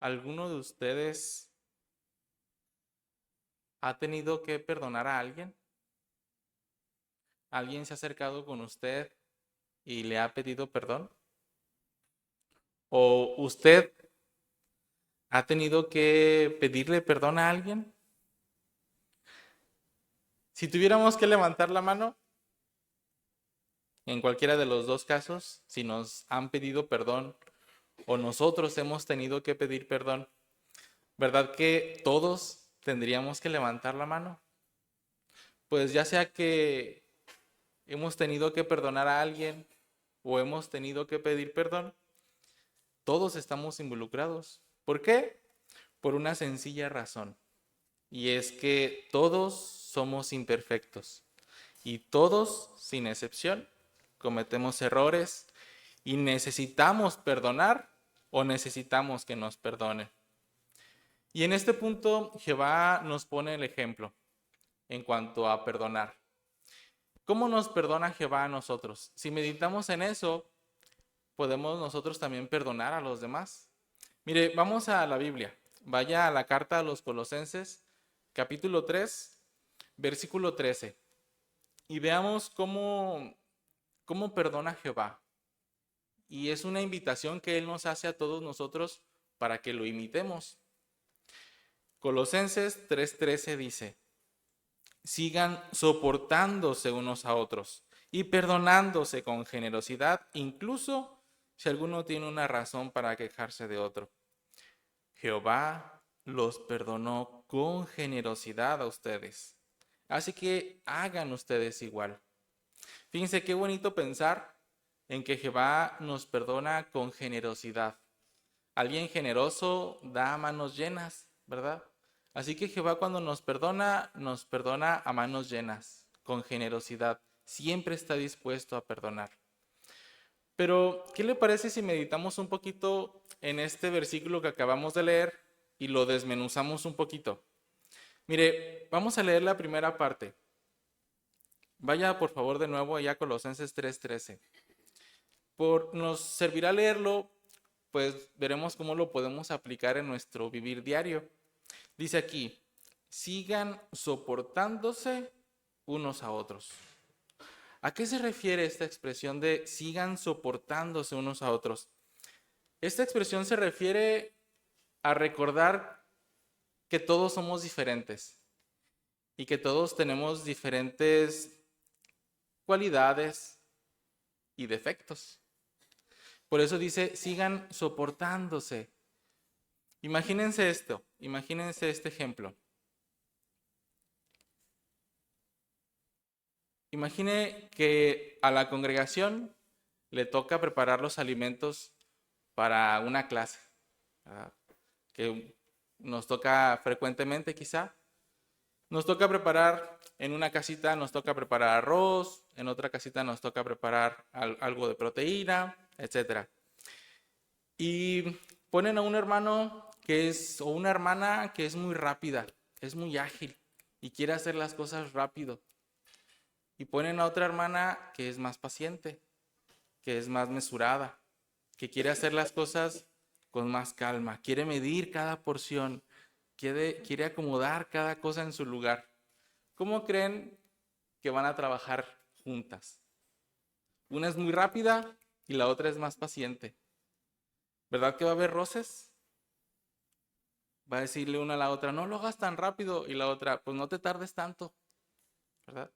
¿Alguno de ustedes ha tenido que perdonar a alguien? ¿Alguien se ha acercado con usted y le ha pedido perdón? ¿O usted ha tenido que pedirle perdón a alguien? Si tuviéramos que levantar la mano, en cualquiera de los dos casos, si nos han pedido perdón o nosotros hemos tenido que pedir perdón, ¿verdad que todos tendríamos que levantar la mano? Pues ya sea que hemos tenido que perdonar a alguien o hemos tenido que pedir perdón, todos estamos involucrados. ¿Por qué? Por una sencilla razón, y es que todos somos imperfectos y todos, sin excepción, cometemos errores y necesitamos perdonar o necesitamos que nos perdonen. Y en este punto Jehová nos pone el ejemplo en cuanto a perdonar. ¿Cómo nos perdona Jehová a nosotros? Si meditamos en eso, podemos nosotros también perdonar a los demás. Mire, vamos a la Biblia. Vaya a la carta a los Colosenses, capítulo 3, versículo 13. Y veamos cómo perdona Jehová. Y es una invitación que Él nos hace a todos nosotros para que lo imitemos. Colosenses 3:13 dice: sigan soportándose unos a otros y perdonándose con generosidad, incluso si alguno tiene una razón para quejarse de otro. Jehová los perdonó con generosidad a ustedes. Así que hagan ustedes igual. Fíjense qué bonito pensar en que Jehová nos perdona con generosidad. Alguien generoso da manos llenas, ¿verdad? Así que Jehová cuando nos perdona a manos llenas, con generosidad. Siempre está dispuesto a perdonar. Pero, ¿qué le parece si meditamos un poquito en este versículo que acabamos de leer y lo desmenuzamos un poquito? Mire, vamos a leer la primera parte. Vaya por favor de nuevo allá a Colosenses 3:13. Nos servirá leerlo, pues veremos cómo lo podemos aplicar en nuestro vivir diario. Dice aquí: sigan soportándose unos a otros. ¿A qué se refiere esta expresión de sigan soportándose unos a otros? Esta expresión se refiere a recordar que todos somos diferentes y que todos tenemos diferentes cualidades y defectos. Por eso dice, sigan soportándose. Imagínense esto, imagínense este ejemplo. Imagine que a la congregación le toca preparar los alimentos para una clase, ¿verdad? Que nos toca frecuentemente quizá. Nos toca preparar en una casita, nos toca preparar arroz, en otra casita nos toca preparar algo de proteína, etcétera. Y ponen a un hermano o una hermana que es muy rápida, es muy ágil y quiere hacer las cosas rápido. Y ponen a otra hermana que es más paciente, que es más mesurada, que quiere hacer las cosas con más calma, quiere medir cada porción, quiere acomodar cada cosa en su lugar. ¿Cómo creen que van a trabajar juntas? Una es muy rápida y la otra es más paciente. ¿Verdad que va a haber roces? Va a decirle una a la otra, no lo hagas tan rápido, y la otra, pues no te tardes tanto, ¿verdad?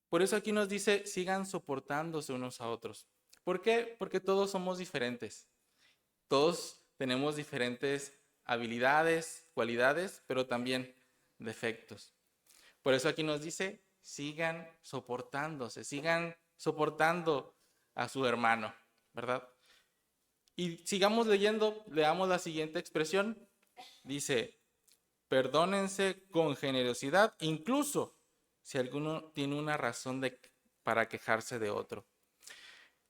Por eso aquí nos dice, sigan soportándose unos a otros. ¿Por qué? Porque todos somos diferentes. Todos tenemos diferentes habilidades, cualidades, pero también defectos. Por eso aquí nos dice, sigan soportándose, sigan soportando a su hermano, ¿verdad? Y sigamos leyendo, leamos la siguiente expresión. Dice, perdónense con generosidad, incluso si alguno tiene una razón para quejarse de otro.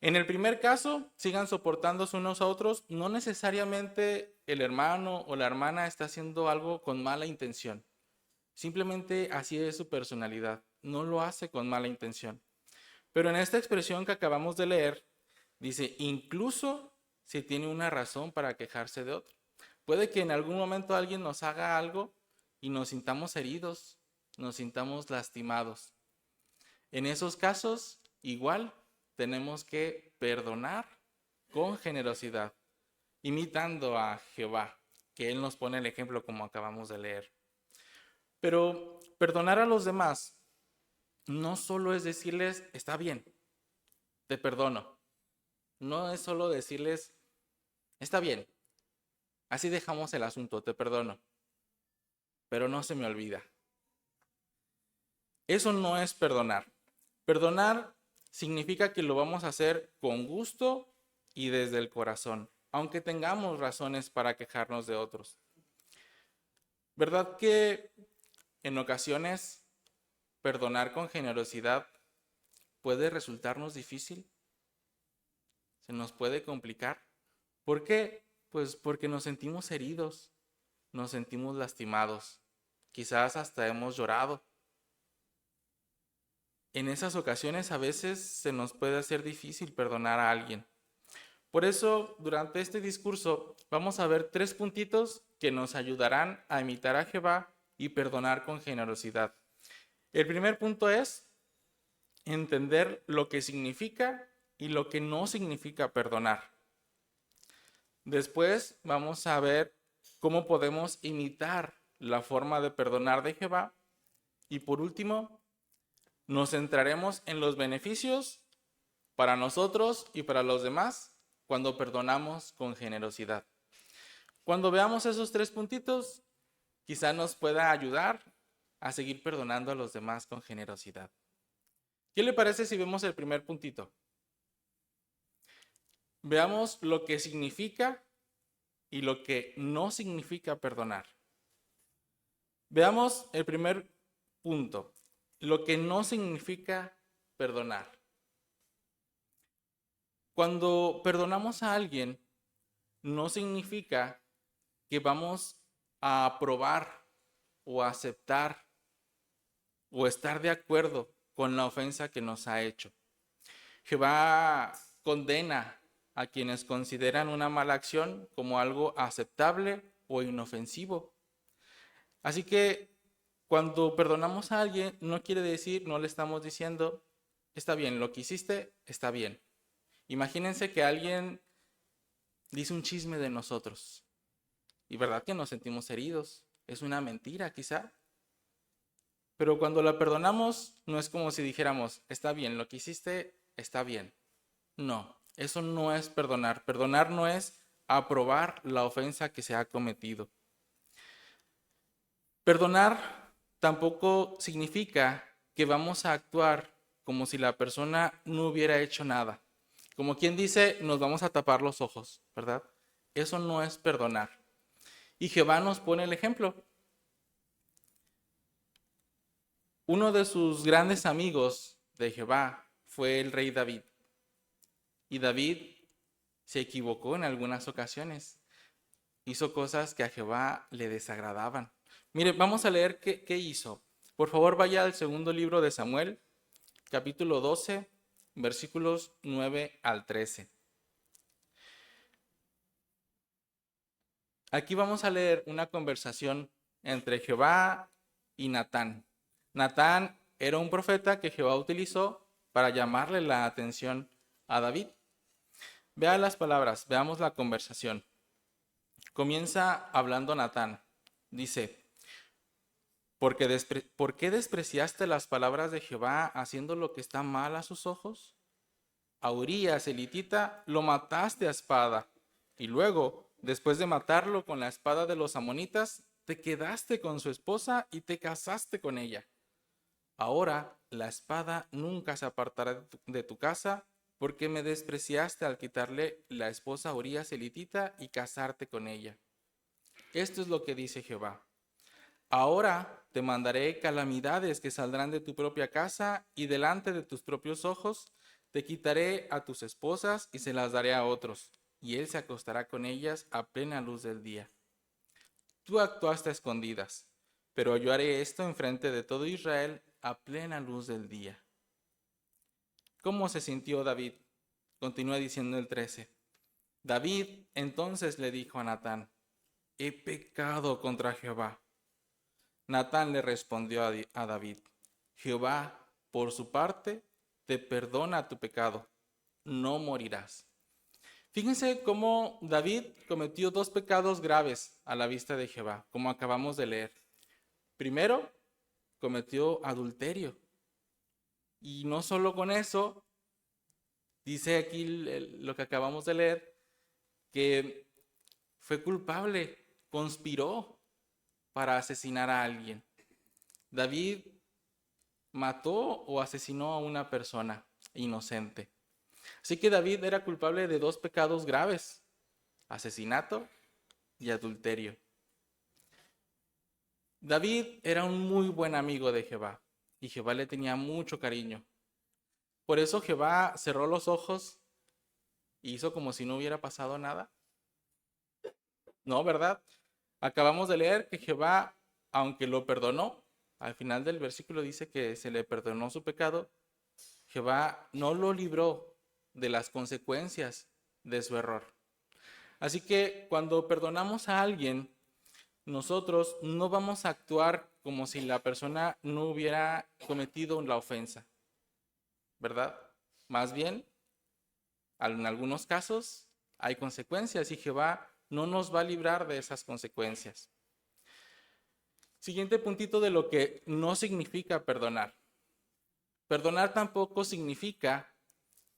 En el primer caso, sigan soportándose unos a otros. No necesariamente el hermano o la hermana está haciendo algo con mala intención. Simplemente así es su personalidad. No lo hace con mala intención. Pero en esta expresión que acabamos de leer, dice, incluso si tiene una razón para quejarse de otro. Puede que en algún momento alguien nos haga algo y nos sintamos heridos, nos sintamos lastimados. En esos casos, igual, tenemos que perdonar con generosidad, imitando a Jehová, que Él nos pone el ejemplo como acabamos de leer. Pero perdonar a los demás no solo es decirles, está bien, te perdono. No es solo decirles, está bien, así dejamos el asunto, te perdono, pero no se me olvida. Eso no es perdonar. Perdonar significa que lo vamos a hacer con gusto y desde el corazón, aunque tengamos razones para quejarnos de otros. ¿Verdad que en ocasiones perdonar con generosidad puede resultarnos difícil? ¿Se nos puede complicar? ¿Por qué? Pues porque nos sentimos heridos, nos sentimos lastimados, quizás hasta hemos llorado. En esas ocasiones a veces se nos puede hacer difícil perdonar a alguien. Por eso, durante este discurso, vamos a ver 3 puntitos que nos ayudarán a imitar a Jehová y perdonar con generosidad. El primer punto es entender lo que significa y lo que no significa perdonar. Después vamos a ver cómo podemos imitar la forma de perdonar de Jehová. Y por último, nos centraremos en los beneficios para nosotros y para los demás cuando perdonamos con generosidad. Cuando veamos esos 3 puntitos, quizá nos pueda ayudar a seguir perdonando a los demás con generosidad. ¿Qué le parece si vemos el primer puntito? Veamos lo que significa y lo que no significa perdonar. Veamos el primer punto, lo que no significa perdonar. Cuando perdonamos a alguien, no significa que vamos a aprobar o aceptar o estar de acuerdo con la ofensa que nos ha hecho. Jehová condena a quienes consideran una mala acción como algo aceptable o inofensivo. Así que cuando perdonamos a alguien, no quiere decir, no le estamos diciendo, está bien, lo que hiciste está bien. Imagínense que alguien dice un chisme de nosotros y verdad que nos sentimos heridos. Es una mentira quizá. Pero cuando la perdonamos, no es como si dijéramos, está bien, lo que hiciste está bien. No, eso no es perdonar. Perdonar no es aprobar la ofensa que se ha cometido. Perdonar tampoco significa que vamos a actuar como si la persona no hubiera hecho nada. Como quien dice, nos vamos a tapar los ojos, ¿verdad? Eso no es perdonar. Y Jehová nos pone el ejemplo. Uno de sus grandes amigos de Jehová fue el rey David. Y David se equivocó en algunas ocasiones. Hizo cosas que a Jehová le desagradaban. Mire, vamos a leer qué hizo. Por favor, vaya al segundo libro de Samuel, capítulo 12, versículos 9 al 13. Aquí vamos a leer una conversación entre Jehová y Natán. Natán era un profeta que Jehová utilizó para llamarle la atención a David. Vea las palabras, veamos la conversación. Comienza hablando Natán. Dice, ¿por qué despreciaste las palabras de Jehová haciendo lo que está mal a sus ojos? A Urías, elitita, lo mataste a espada, y luego, después de matarlo con la espada de los amonitas, te quedaste con su esposa y te casaste con ella. Ahora la espada nunca se apartará de tu casa, porque me despreciaste al quitarle la esposa a Urías elitita y casarte con ella. Esto es lo que dice Jehová. Ahora te mandaré calamidades que saldrán de tu propia casa y delante de tus propios ojos. Te quitaré a tus esposas y se las daré a otros, y él se acostará con ellas a plena luz del día. Tú actuaste a escondidas, pero yo haré esto enfrente de todo Israel a plena luz del día. ¿Cómo se sintió David? Continúa diciendo el 13. David entonces le dijo a Natán, he pecado contra Jehová. Natán le respondió a David, Jehová, por su parte, te perdona tu pecado, no morirás. Fíjense cómo David cometió dos pecados graves a la vista de Jehová, como acabamos de leer. Primero, cometió adulterio. Y no solo con eso, dice aquí lo que acabamos de leer, que fue culpable, conspiró para asesinar a alguien. David mató o asesinó a una persona inocente. Así que David era culpable de dos pecados graves, asesinato y adulterio. David era un muy buen amigo de Jehová y Jehová le tenía mucho cariño. Por eso Jehová cerró los ojos y hizo como si no hubiera pasado nada. No, ¿verdad? Acabamos de leer que Jehová, aunque lo perdonó, al final del versículo dice que se le perdonó su pecado, Jehová no lo libró de las consecuencias de su error. Así que cuando perdonamos a alguien, nosotros no vamos a actuar como si la persona no hubiera cometido la ofensa, ¿verdad? Más bien, en algunos casos hay consecuencias y Jehová no nos va a librar de esas consecuencias. Siguiente puntito de lo que no significa perdonar. Perdonar tampoco significa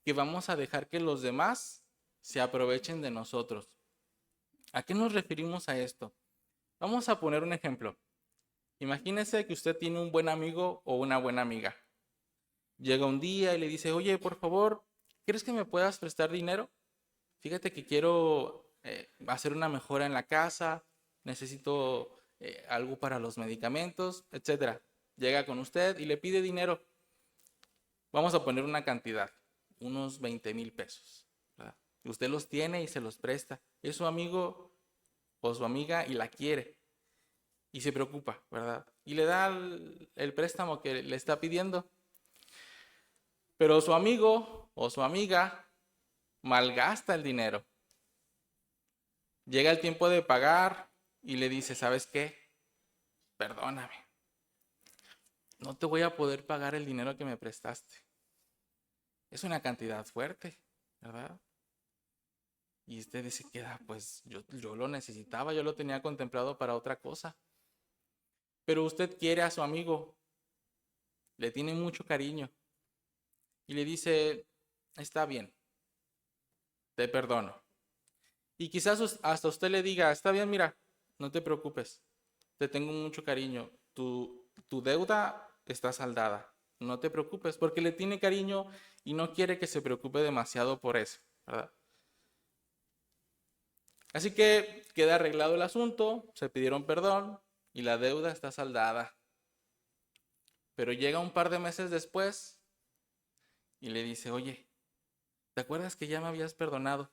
que vamos a dejar que los demás se aprovechen de nosotros. ¿A qué nos referimos a esto? Vamos a poner un ejemplo. Imagínese que usted tiene un buen amigo o una buena amiga. Llega un día y le dice, oye, por favor, ¿crees que me puedas prestar dinero? Fíjate que quiero hacer una mejora en la casa, necesito algo para los medicamentos, etc. Llega con usted y le pide dinero. Vamos a poner una cantidad, unos 20,000 pesos. ¿Verdad? Usted los tiene y se los presta. Es su amigo o su amiga y la quiere. Y se preocupa, ¿verdad? Y le da el préstamo que le está pidiendo. Pero su amigo o su amiga malgasta el dinero. Llega el tiempo de pagar y le dice, ¿sabes qué? Perdóname. No te voy a poder pagar el dinero que me prestaste. Es una cantidad fuerte, ¿verdad? Y usted se queda, pues yo lo necesitaba, yo lo tenía contemplado para otra cosa. Pero usted quiere a su amigo, le tiene mucho cariño y le dice, está bien, te perdono. Y quizás hasta usted le diga, está bien, mira, no te preocupes, te tengo mucho cariño, tu deuda está saldada, no te preocupes, porque le tiene cariño y no quiere que se preocupe demasiado por eso, ¿verdad? Así que queda arreglado el asunto, se pidieron perdón y la deuda está saldada. Pero llega un par de meses después y le dice, oye, ¿te acuerdas que ya me habías perdonado?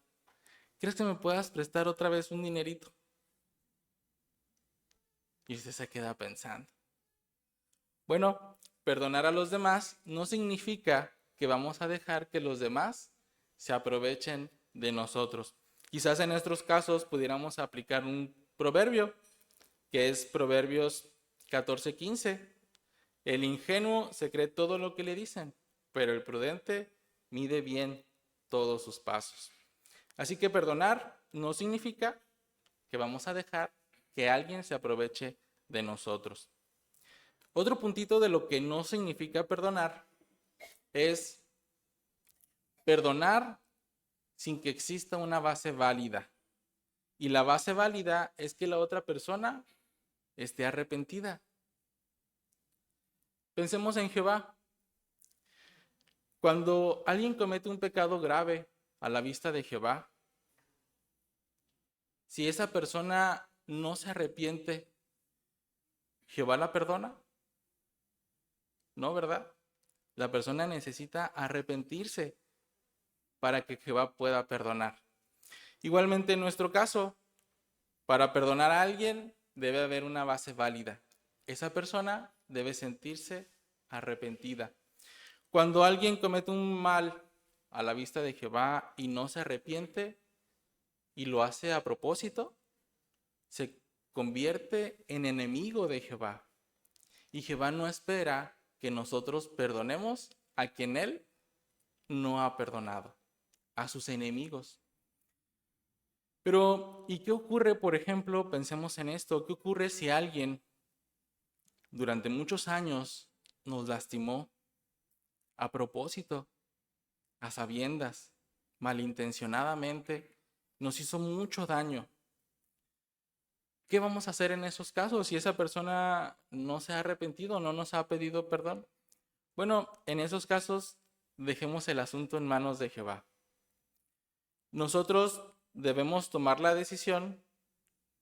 ¿Crees que me puedas prestar otra vez un dinerito? Y usted se queda pensando. Bueno, perdonar a los demás no significa que vamos a dejar que los demás se aprovechen de nosotros. Quizás en nuestros casos pudiéramos aplicar un proverbio, que es Proverbios 14:15. El ingenuo se cree todo lo que le dicen, pero el prudente mide bien todos sus pasos. Así que perdonar no significa que vamos a dejar que alguien se aproveche de nosotros. Otro puntito de lo que no significa perdonar es perdonar sin que exista una base válida. Y la base válida es que la otra persona esté arrepentida. Pensemos en Jehová. Cuando alguien comete un pecado grave a la vista de Jehová, si esa persona no se arrepiente, ¿Jehová la perdona? No, ¿verdad? La persona necesita arrepentirse para que Jehová pueda perdonar. Igualmente en nuestro caso, para perdonar a alguien debe haber una base válida. Esa persona debe sentirse arrepentida. Cuando alguien comete un mal a la vista de Jehová y no se arrepiente y lo hace a propósito, se convierte en enemigo de Jehová. Y Jehová no espera que nosotros perdonemos a quien Él no ha perdonado, a sus enemigos. Pero, ¿y qué ocurre, por ejemplo, pensemos en esto, qué ocurre si alguien durante muchos años nos lastimó a propósito, a sabiendas, malintencionadamente, nos hizo mucho daño? ¿Qué vamos a hacer en esos casos si esa persona no se ha arrepentido, no nos ha pedido perdón? Bueno, en esos casos dejemos el asunto en manos de Jehová. Nosotros debemos tomar la decisión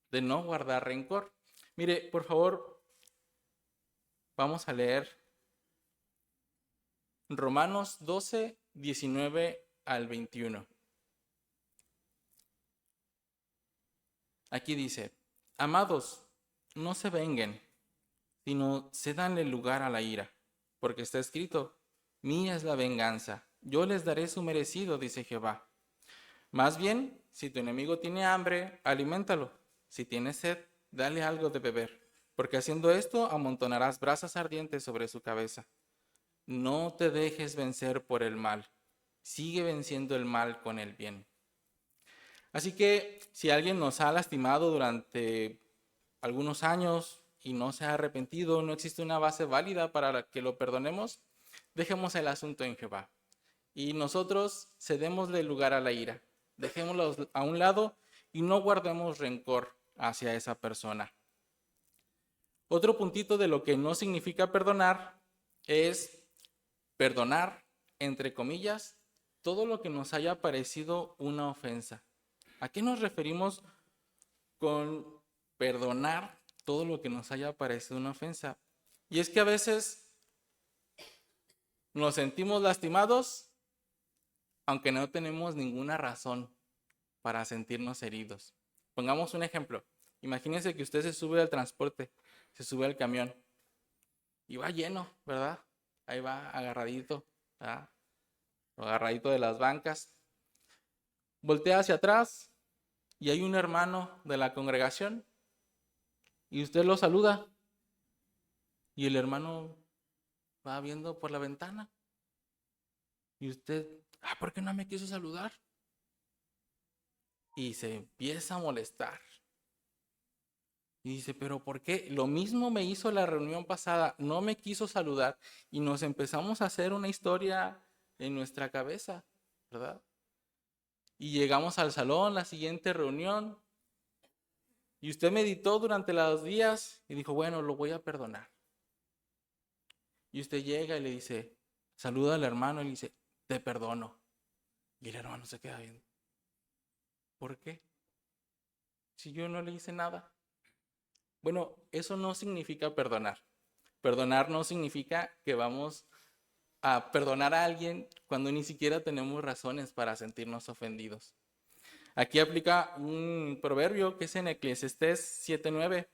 de no guardar rencor. Mire, por favor, vamos a leer Romanos 12, 19 al 21. Aquí dice: Amados, no se venguen, sino cedanle lugar a la ira, porque está escrito: Mía es la venganza, yo les daré su merecido, dice Jehová. Más bien, si tu enemigo tiene hambre, aliméntalo. Si tiene sed, dale algo de beber, porque haciendo esto amontonarás brasas ardientes sobre su cabeza. No te dejes vencer por el mal, sigue venciendo el mal con el bien. Así que si alguien nos ha lastimado durante algunos años y no se ha arrepentido, no existe una base válida para que lo perdonemos, dejemos el asunto en Jehová. Y nosotros cedémosle lugar a la ira, dejémoslo a un lado y no guardemos rencor hacia esa persona. Otro puntito de lo que no significa perdonar es perdonar, entre comillas, todo lo que nos haya parecido una ofensa. ¿A qué nos referimos con perdonar todo lo que nos haya parecido una ofensa? Y es que a veces nos sentimos lastimados aunque no tenemos ninguna razón para sentirnos heridos. Pongamos un ejemplo. Imagínense que usted se sube al transporte, se sube al camión y va lleno, ¿verdad? Ahí va agarradito, ¿verdad? O agarradito de las bancas. Voltea hacia atrás y hay un hermano de la congregación y usted lo saluda y el hermano va viendo por la ventana y usted, ¿por qué no me quiso saludar? Y se empieza a molestar. Y dice, ¿pero por qué? Lo mismo me hizo la reunión pasada, no me quiso saludar y nos empezamos a hacer una historia en nuestra cabeza, ¿verdad? Y llegamos al salón, la siguiente reunión, y usted meditó durante los días y dijo, bueno, lo voy a perdonar. Y usted llega y le dice, saluda al hermano y le dice, te perdono. Y el hermano se queda viendo. ¿Por qué? Si yo no le hice nada. Bueno, eso no significa perdonar. Perdonar no significa que vamos a perdonar a alguien cuando ni siquiera tenemos razones para sentirnos ofendidos. Aquí aplica un proverbio que es en Eclesiastés 7:9.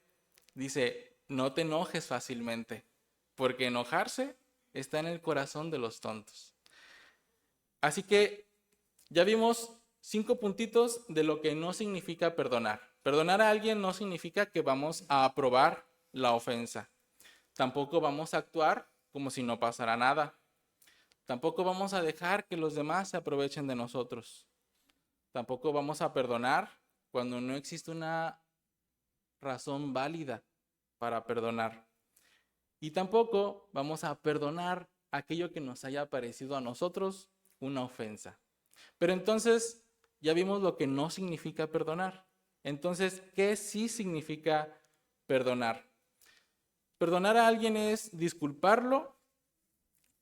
Dice, no te enojes fácilmente, porque enojarse está en el corazón de los tontos. Así que ya vimos 5 puntitos de lo que no significa perdonar. Perdonar a alguien no significa que vamos a aprobar la ofensa. Tampoco vamos a actuar como si no pasara nada. Tampoco vamos a dejar que los demás se aprovechen de nosotros. Tampoco vamos a perdonar cuando no existe una razón válida para perdonar. Y tampoco vamos a perdonar aquello que nos haya parecido a nosotros una ofensa. Pero entonces ya vimos lo que no significa perdonar. Entonces, ¿qué sí significa perdonar? Perdonar a alguien es disculparlo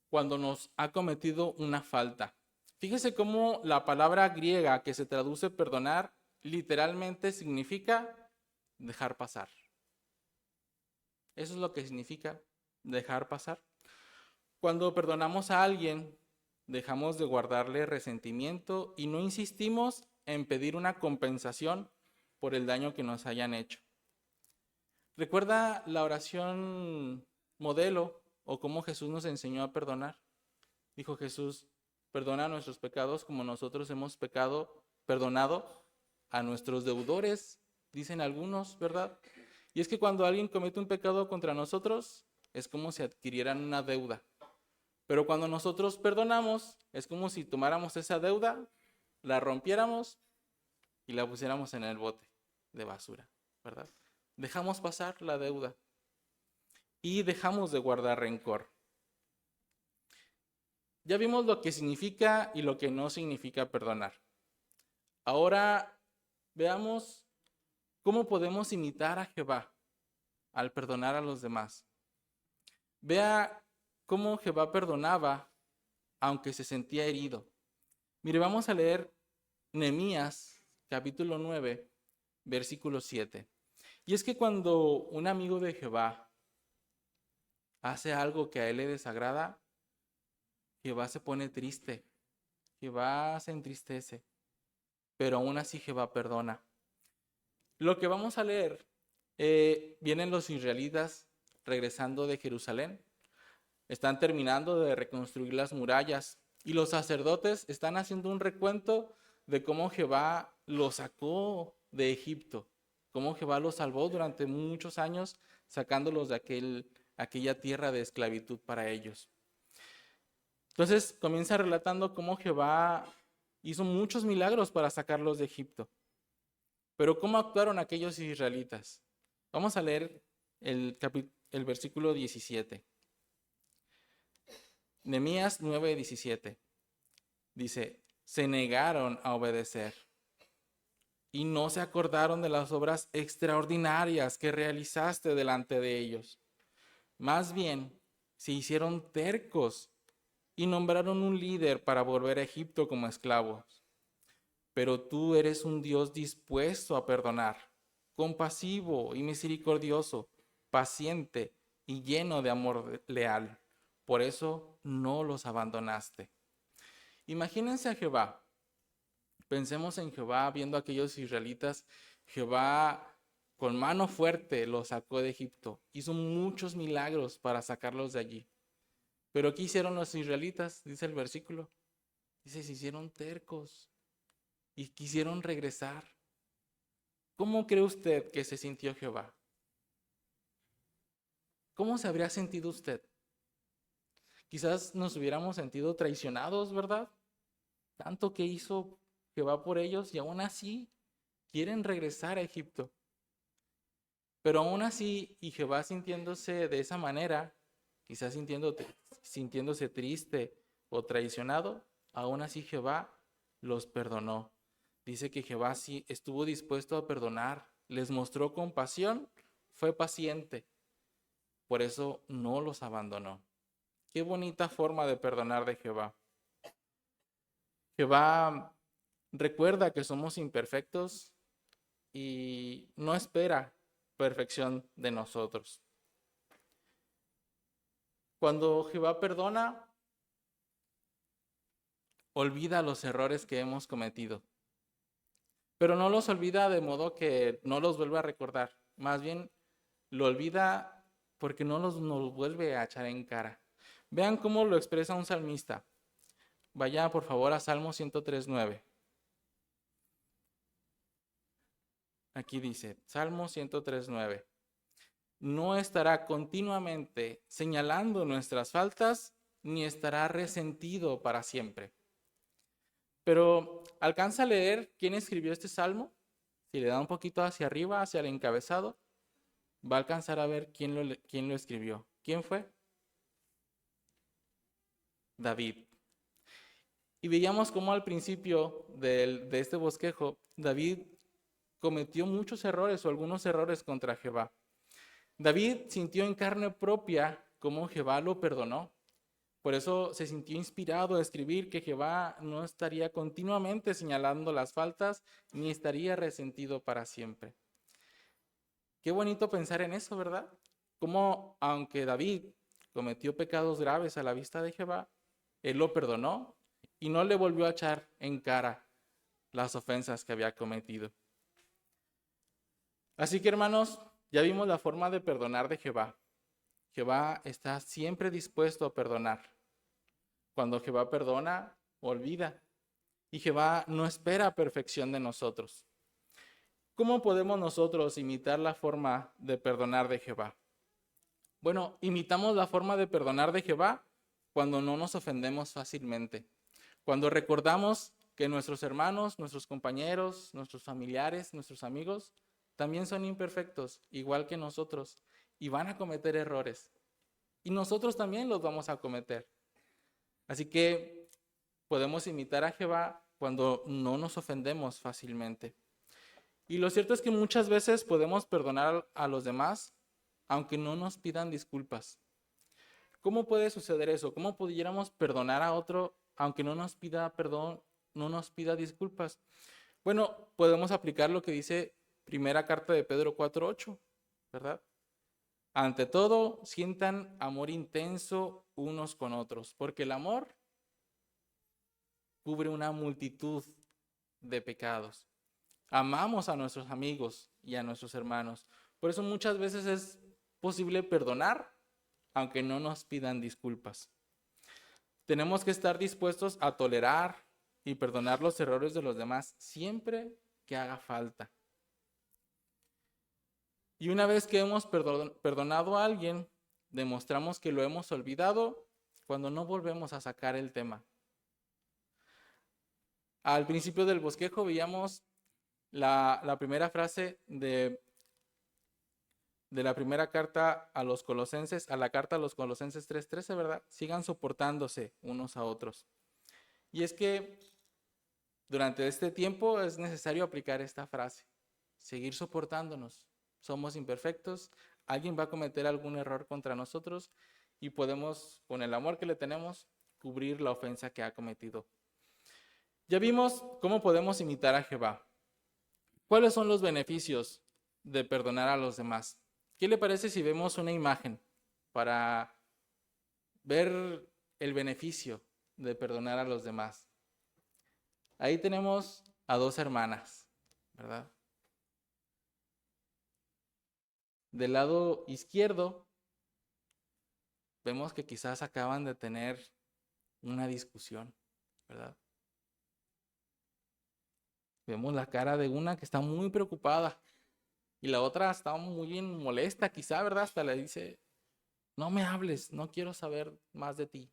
cuando nos ha cometido una falta. Fíjese cómo la palabra griega que se traduce perdonar literalmente significa dejar pasar. Eso es lo que significa dejar pasar. Cuando perdonamos a alguien, dejamos de guardarle resentimiento y no insistimos en pedir una compensación por el daño que nos hayan hecho. ¿Recuerda la oración modelo o cómo Jesús nos enseñó a perdonar? Dijo Jesús, perdona nuestros pecados como nosotros hemos perdonado a nuestros deudores, dicen algunos, ¿verdad? Y es que cuando alguien comete un pecado contra nosotros, es como si adquirieran una deuda. Pero cuando nosotros perdonamos, es como si tomáramos esa deuda, la rompiéramos y la pusiéramos en el bote de basura, ¿verdad? Dejamos pasar la deuda y dejamos de guardar rencor. Ya vimos lo que significa y lo que no significa perdonar. Ahora veamos cómo podemos imitar a Jehová al perdonar a los demás. Vea cómo Jehová perdonaba aunque se sentía herido. Mire, vamos a leer Nehemías capítulo 9, versículo 7. Y es que cuando un amigo de Jehová hace algo que a él le desagrada, Jehová se pone triste, Jehová se entristece, pero aún así Jehová perdona. Lo que vamos a leer, vienen los israelitas regresando de Jerusalén, están terminando de reconstruir las murallas y los sacerdotes están haciendo un recuento de cómo Jehová los sacó de Egipto, cómo Jehová los salvó durante muchos años, sacándolos de aquella tierra de esclavitud para ellos. Entonces comienza relatando cómo Jehová hizo muchos milagros para sacarlos de Egipto. Pero ¿cómo actuaron aquellos israelitas? Vamos a leer el versículo 17. Nehemías 9:17. Dice, se negaron a obedecer y no se acordaron de las obras extraordinarias que realizaste delante de ellos. Más bien, se hicieron tercos y nombraron un líder para volver a Egipto como esclavos. Pero tú eres un Dios dispuesto a perdonar, compasivo y misericordioso, paciente y lleno de amor leal. Por eso no los abandonaste. Imagínense a Jehová. Pensemos en Jehová viendo a aquellos israelitas. Jehová con mano fuerte los sacó de Egipto. Hizo muchos milagros para sacarlos de allí. Pero ¿qué hicieron los israelitas? Dice el versículo. Dice, se hicieron tercos y quisieron regresar. ¿Cómo cree usted que se sintió Jehová? ¿Cómo se habría sentido usted? Quizás nos hubiéramos sentido traicionados, ¿verdad? Tanto que hizo Jehová por ellos y aún así quieren regresar a Egipto. Pero aún así, y Jehová sintiéndose de esa manera, quizás sintiéndose triste o traicionado, aún así Jehová los perdonó. Dice que Jehová sí estuvo dispuesto a perdonar, les mostró compasión, fue paciente. Por eso no los abandonó. Qué bonita forma de perdonar de Jehová. Jehová recuerda que somos imperfectos y no espera perfección de nosotros. Cuando Jehová perdona, olvida los errores que hemos cometido, pero no los olvida de modo que no los vuelve a recordar. Más bien, lo olvida porque no nos vuelve a echar en cara. Vean cómo lo expresa un salmista. Vaya por favor a Salmo 103:9. Aquí dice, Salmo 103:9. No estará continuamente señalando nuestras faltas, ni estará resentido para siempre. Pero, ¿alcanza a leer quién escribió este salmo? Si le da un poquito hacia arriba, hacia el encabezado, va a alcanzar a ver quién lo escribió. ¿Quién fue? David. Y veíamos cómo al principio de este bosquejo, David cometió muchos errores o algunos errores contra Jehová. David sintió en carne propia cómo Jehová lo perdonó. Por eso se sintió inspirado a escribir que Jehová no estaría continuamente señalando las faltas ni estaría resentido para siempre. Qué bonito pensar en eso, ¿verdad? Como aunque David cometió pecados graves a la vista de Jehová, él lo perdonó y no le volvió a echar en cara las ofensas que había cometido. Así que hermanos, ya vimos la forma de perdonar de Jehová. Jehová está siempre dispuesto a perdonar. Cuando Jehová perdona, olvida. Y Jehová no espera perfección de nosotros. ¿Cómo podemos nosotros imitar la forma de perdonar de Jehová? Bueno, imitamos la forma de perdonar de Jehová cuando no nos ofendemos fácilmente. Cuando recordamos que nuestros hermanos, nuestros compañeros, nuestros familiares, nuestros amigos también son imperfectos, igual que nosotros, y van a cometer errores. Y nosotros también los vamos a cometer. Así que podemos imitar a Jehová cuando no nos ofendemos fácilmente. Y lo cierto es que muchas veces podemos perdonar a los demás aunque no nos pidan disculpas. ¿Cómo puede suceder eso? ¿Cómo pudiéramos perdonar a otro aunque no nos pida perdón, no nos pida disculpas? Bueno, podemos aplicar lo que dice primera carta de Pedro 4:8, ¿verdad? Ante todo, sientan amor intenso unos con otros, porque el amor cubre una multitud de pecados. Amamos a nuestros amigos y a nuestros hermanos. Por eso muchas veces es posible perdonar, aunque no nos pidan disculpas. Tenemos que estar dispuestos a tolerar y perdonar los errores de los demás siempre que haga falta. Y una vez que hemos perdonado a alguien, demostramos que lo hemos olvidado cuando no volvemos a sacar el tema. Al principio del bosquejo veíamos la primera frase de la primera carta a los Colosenses, a la carta a los Colosenses 3:13, ¿verdad? Sigan soportándose unos a otros. Y es que durante este tiempo es necesario aplicar esta frase, seguir soportándonos. Somos imperfectos, alguien va a cometer algún error contra nosotros y podemos, con el amor que le tenemos, cubrir la ofensa que ha cometido. Ya vimos cómo podemos imitar a Jehová. ¿Cuáles son los beneficios de perdonar a los demás? ¿Qué le parece si vemos una imagen para ver el beneficio de perdonar a los demás? Ahí tenemos a dos hermanas, ¿verdad? Del lado izquierdo vemos que quizás acaban de tener una discusión, ¿verdad? Vemos la cara de una que está muy preocupada y la otra está muy molesta, quizá, ¿verdad? Hasta le dice, no me hables, no quiero saber más de ti.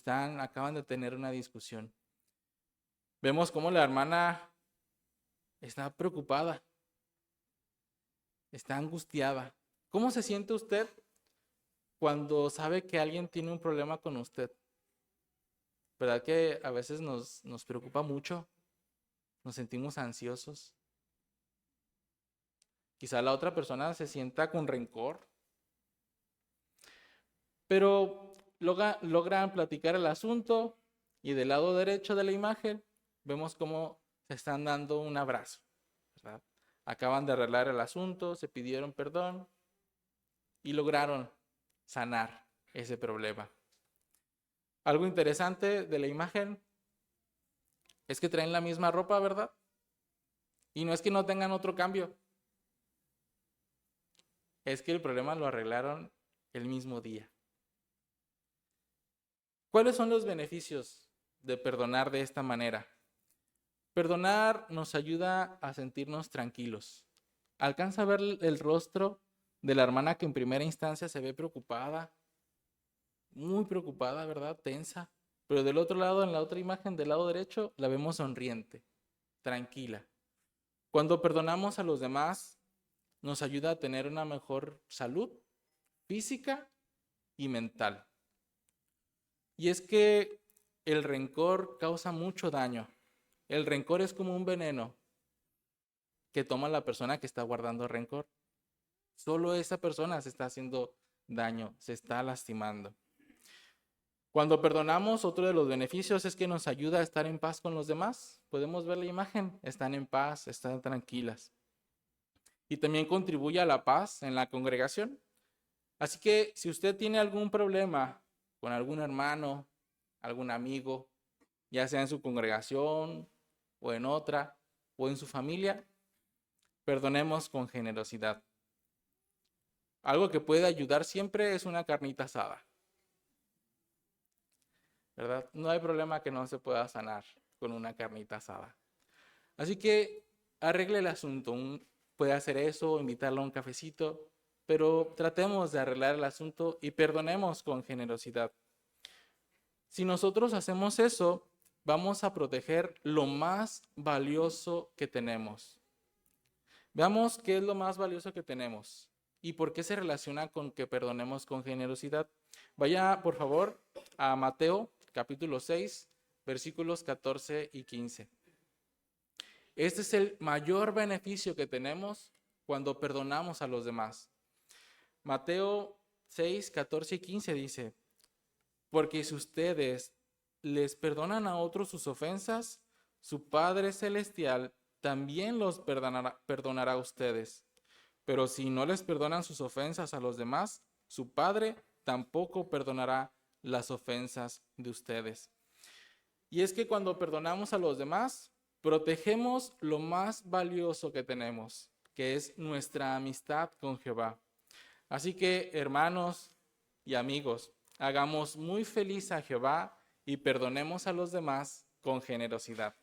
Acaban de tener una discusión. Vemos cómo la hermana está preocupada, está angustiada. ¿Cómo se siente usted cuando sabe que alguien tiene un problema con usted? ¿Verdad que a veces nos preocupa mucho? Nos sentimos ansiosos. Quizá la otra persona se sienta con rencor. Pero logran platicar el asunto y del lado derecho de la imagen vemos cómo se están dando un abrazo, ¿verdad? Acaban de arreglar el asunto, se pidieron perdón y lograron sanar ese problema. Algo interesante de la imagen es que traen la misma ropa, ¿verdad? Y no es que no tengan otro cambio, es que el problema lo arreglaron el mismo día. ¿Cuáles son los beneficios de perdonar de esta manera? Perdonar nos ayuda a sentirnos tranquilos. Alcanza a ver el rostro de la hermana que en primera instancia se ve preocupada, muy preocupada, ¿verdad? Tensa. Pero del otro lado, en la otra imagen, del lado derecho, la vemos sonriente, tranquila. Cuando perdonamos a los demás, nos ayuda a tener una mejor salud física y mental. Y es que el rencor causa mucho daño. El rencor es como un veneno que toma la persona que está guardando rencor. Solo esa persona se está haciendo daño, se está lastimando. Cuando perdonamos, otro de los beneficios es que nos ayuda a estar en paz con los demás. Podemos ver la imagen, están en paz, están tranquilas. Y también contribuye a la paz en la congregación. Así que si usted tiene algún problema con algún hermano, algún amigo, ya sea en su congregación o en otra, o en su familia, perdonemos con generosidad. Algo que puede ayudar siempre es una carnita asada, ¿verdad? No hay problema que no se pueda sanar con una carnita asada. Así que arregle el asunto. Puede hacer eso, invitarlo a un cafecito, pero tratemos de arreglar el asunto y perdonemos con generosidad. Si nosotros hacemos eso, vamos a proteger lo más valioso que tenemos. Veamos qué es lo más valioso que tenemos y por qué se relaciona con que perdonemos con generosidad. Vaya, por favor, a Mateo capítulo 6, versículos 14 y 15. Este es el mayor beneficio que tenemos cuando perdonamos a los demás. Mateo 6, 14 y 15 dice: porque si ustedes les perdonan a otros sus ofensas, su Padre Celestial también los perdonará a ustedes. Pero si no les perdonan sus ofensas a los demás, su Padre tampoco perdonará las ofensas de ustedes. Y es que cuando perdonamos a los demás, protegemos lo más valioso que tenemos, que es nuestra amistad con Jehová. Así que, hermanos y amigos, hagamos muy feliz a Jehová y perdonemos a los demás con generosidad.